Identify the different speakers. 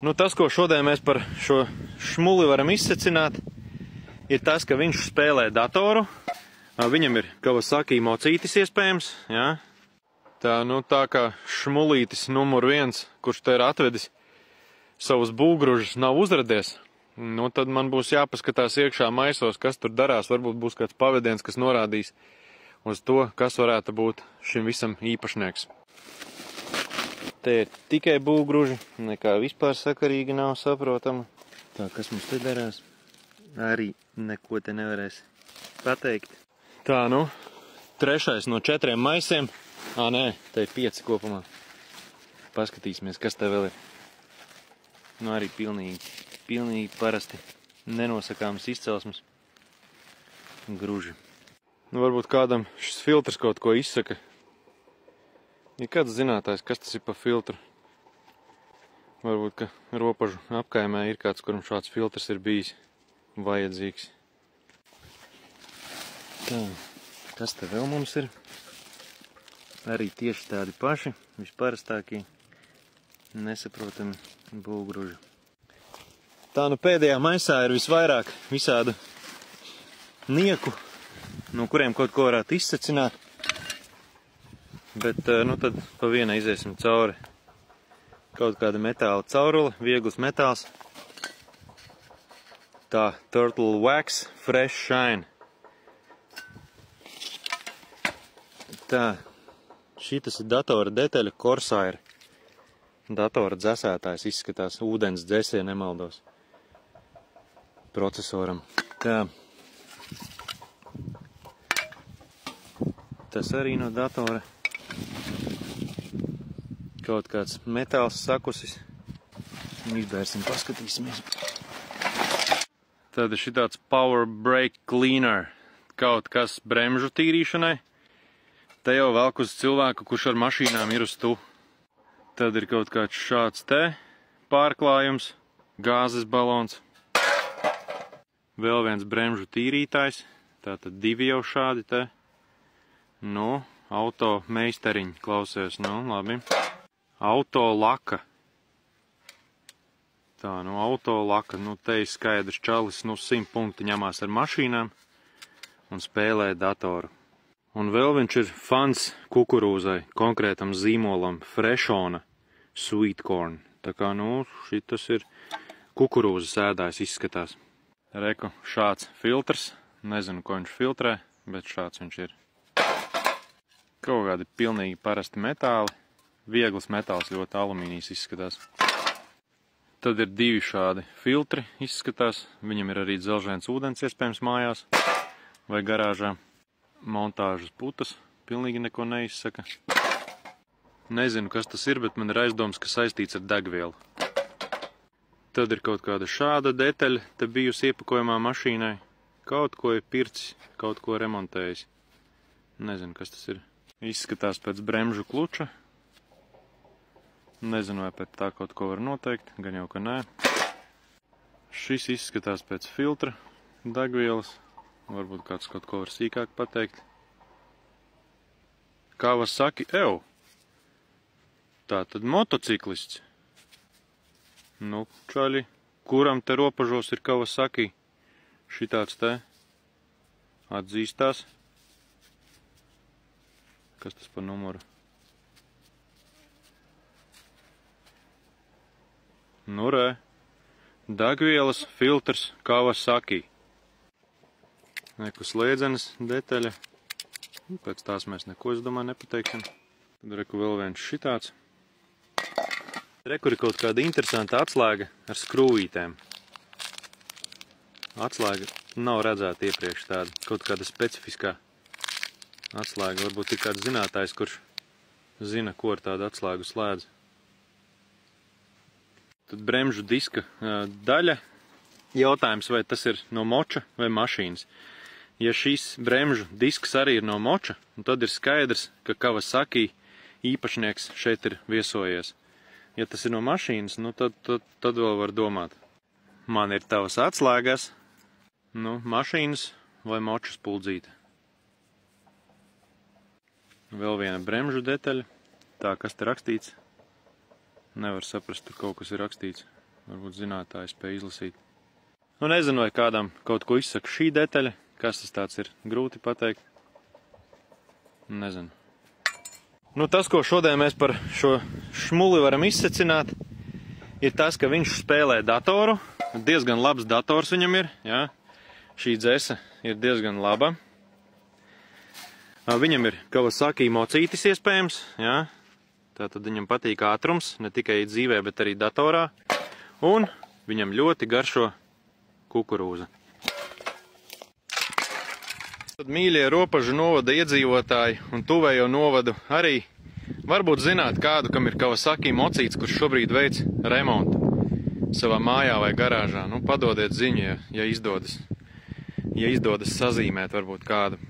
Speaker 1: Nu, tas, ko šodien mēs par šo šmuli varam izsecināt, ir tas, ka viņš spēlē datoru. Viņam ir Kawasaki mocītis iespējams, jā. Tā kā šmulītis numur 1, kurš te ir atvedis savus būgružus, nav uzradies, nu tad man būs jāpaskatās iekšā maisos, kas tur darās. Varbūt būs kāds pavadiens, kas norādīs uz to, kas varētu būt šim visam īpašnieks. Te ir tikai būgruži, nekā vispār sakarīgi nav saprotama. Tā, kas mums te darās? Arī neko te nevarēs pateikt. Tā, nu, 3. no 4 maisiem. Nē, te ir 5 kopumā. Paskatīsimies, kas te vēl ir. Nu, arī pilnīgi parasti nenosakāmas izcelsmes gruži. Nu, varbūt kādam šis filtrs kaut ko izsaka. Ja kāds zinātājs, kas tas ir pa filtru? Varbūt, ka ropažu apkaimē ir kāds, kuram šāds filtrs ir bijis vajadzīgs. Tā, kas te vēl mums ir? Arī tieši tādi paši, visparastākie, nesaprotami būgruži. Tā, nu pēdējā maisā ir visvairāk visādu nieku, no kuriem kaut ko varētu izsecināt. Bet, nu tad pa vienai iziesim cauri. Kaut kāda metāla caurule, viegls metāls. Tā, Turtle Wax Fresh Shine. Tā, šitas ir datora detaļa Corsair. Datora dzesētājs izskatās, ūdens dzēsie, nemaldos. Procesoram. Tā. Tas arī no datora. Kaut kāds metāls sakusis. Izbērsim, paskatīsimies. Tad ir šitāds Power Brake Cleaner. Kaut kas bremžu tīrīšanai. Te jau velk uz cilvēku, kurš ar mašīnām ir uz tu. Tad ir kaut kāds šāds te pārklājums, gāzes balons. Vēl viens bremžu tīrītājs. Tātad 2 jau šādi te. Nu, auto meisteriņi klausies, nu, labi. Auto laka. Tā, nu, auto laka. Nu, te ir skaidrs čalis, nu, 100 punkti ņemās ar mašīnām un spēlē datoru. Un vēl viņš ir fans kukurūzai, konkrētam zīmolam, Freshona Sweet Corn. Tā kā, nu, šitas ir kukurūzas ēdājs izskatās. Reku, šāds filtrs. Nezinu, ko viņš filtrē, bet šāds viņš ir. Kaut kādi pilnīgi parasti metāli. Viegls metāls, ļoti alumīnijas izskatās. Tad ir 2 šādi filtri izskatās. Viņam ir arī dzelžains ūdens iespējams mājās vai garāžā. Montāžas putas pilnīgi neko neizsaka. Nezinu, kas tas ir, bet man ir aizdoms, ka saistīts ar degvielu. Tad ir kaut kāda šāda detaļa, te bijusi iepakojumā mašīnai. Kaut ko ir pircis, kaut ko remontējis. Nezinu, kas tas ir. Izskatās pēc bremžu kluča. Nezinu, vai pēc tā kaut ko var noteikt, gan jau, ka nē. Šis izskatās pēc filtra degvielas. Varbūt kāds kaut ko var sīkāk pateikt. Kawasaki Evo. Tā tad motociklists. Nu, čaļi, kuram te ropažos ir Kawasaki? Šitāds te atzīstās. Kas tas par numuru? Nu, re. Degvielas filtrs Kawasaki. Neku slēdzenes detaļa. Pēc tās mēs neko, es domāju, nepateiksim. Tad reku vēl viens šitāds. Reku ir kaut kāda interesanta atslēga ar skrūvītēm. Atslēga nav redzēta iepriekš tāda. Kaut kāda specifiskā atslēga. Varbūt ir kāds zinātājs, kurš zina, ko ar tādu atslēgu slēdz. Tad bremžu diska daļa. Jautājums, vai tas ir no moča vai mašīnas. Ja šīs bremžu disks arī ir no moča, tad ir skaidrs, ka Kawasaki īpašnieks šeit ir viesojies. Ja tas ir no mašīnas, nu tad vēl var domāt. Man ir tavas atslēgas, nu, mašīnas vai močas puldzīte. Vēl viena bremžu detaļa. Tā, kas te rakstīts? Nevar saprast, tur kaut kas ir rakstīts. Varbūt zinātāji spēj izlasīt. Nu, nezinu, vai kādam kaut ko izsaka šī detaļa. Kas tas tāds ir? Grūti pateikt. Nezinu. Nu, tas, ko šodien mēs par šo šmuli varam izsecināt, ir tas, ka viņš spēlē datoru. Diezgan labs dators viņam ir, jā. Šī dzese ir diezgan laba. Viņam ir Kawasaki mocītis iespējams, jā. Tātad viņam patīk ātrums, ne tikai dzīvē, bet arī datorā. Un viņam ļoti garšo kukurūza. Tad, mīļie Ropažu novada iedzīvotāji un tuvējo novadu arī varbūt zināt kādu, kam ir Kawasaki mocīts, kurš šobrīd veic remontu savā mājā vai garāžā. Nu, padodiet ziņu, ja izdodas sazīmēt varbūt kādu.